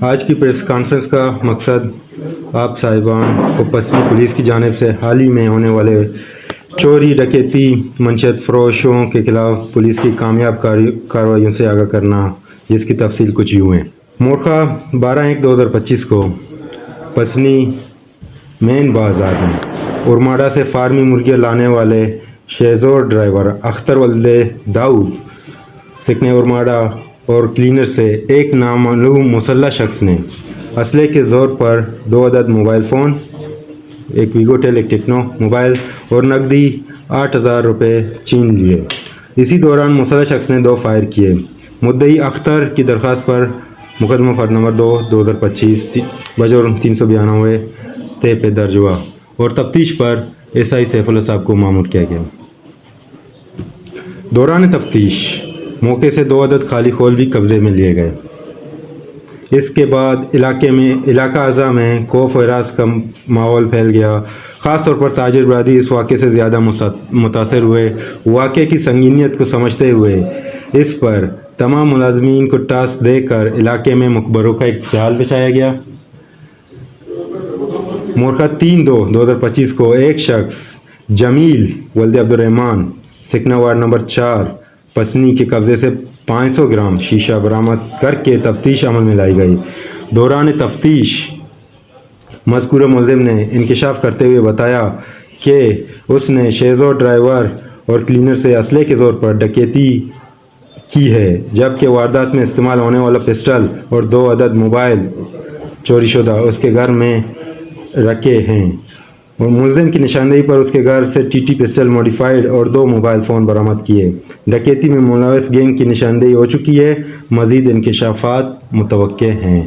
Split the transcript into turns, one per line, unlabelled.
آج کی press conference کا مقصد آپ صاحبان کو پسنی پولیس کی جانب سے حال ہی میں ہونے والے چوری ڈکیتی منشیات فروشوں کے خلاف پولیس کی کامیاب کارروائیوں سے آگاہ کرنا، جس کی تفصیل کچھ یوں ہے۔ مورخہ 12/1/2025 کو پسنی مین بازار میں ارماڈا سے فارمی مرغیاں لانے والے شیزور ڈرائیور اختر ولد داؤد سکن ارماڈا اور کلینر سے ایک نامعلوم مسلح شخص نے اسلحے کے زور پر 2 عدد موبائل فون، ایک ویگوٹیل، ایک ٹیکنو موبائل اور نقدی 8,000 روپے چھین لیے۔ اسی دوران مسلح شخص نے 2 فائر کیے۔ مدعی اختر کی درخواست پر مقدمہ فرد نمبر 2/2025 بجرم 392 پہ درج ہوا اور تفتیش پر SI سیف اللہ صاحب کو مامور کیا گیا۔ دوران تفتیش موقع سے 2 عدد خالی خول بھی قبضے میں لیے گئے۔ اس کے بعد علاقہ اعضاء میں خوف و ہراس کا ماحول پھیل گیا۔ خاص طور پر تاجر برادری اس واقعے سے زیادہ متاثر ہوئے۔ واقعے کی سنگینیت کو سمجھتے ہوئے اس پر تمام ملازمین کو ٹاسک دے کر علاقے میں مخبروں کا ایک جال بچھایا گیا۔ مورخہ 3/2/2025 کو ایک شخص جمیل ولد عبدالرحمن سکنہ وارڈ نمبر 4 پسنی کے قبضے سے 500 گرام شیشہ برآمد کر کے تفتیش عمل میں لائی گئی۔ دوران تفتیش مذکورہ ملزم نے انکشاف کرتے ہوئے بتایا کہ اس نے شیزور ڈرائیور اور کلینر سے اسلحے کے زور پر ڈکیتی کی ہے، جبکہ واردات میں استعمال ہونے والا پسٹل اور 2 عدد موبائل چوری شدہ اس کے گھر میں رکھے ہیں اور ملزم کی نشاندہی پر اس کے گھر سے TT پسٹل موڈیفائیڈ اور 2 موبائل فون برآمد کیے۔ ڈکیتی میں ملوث گینگ کی نشاندہی ہو چکی ہے۔ مزید انکشافات متوقع ہیں۔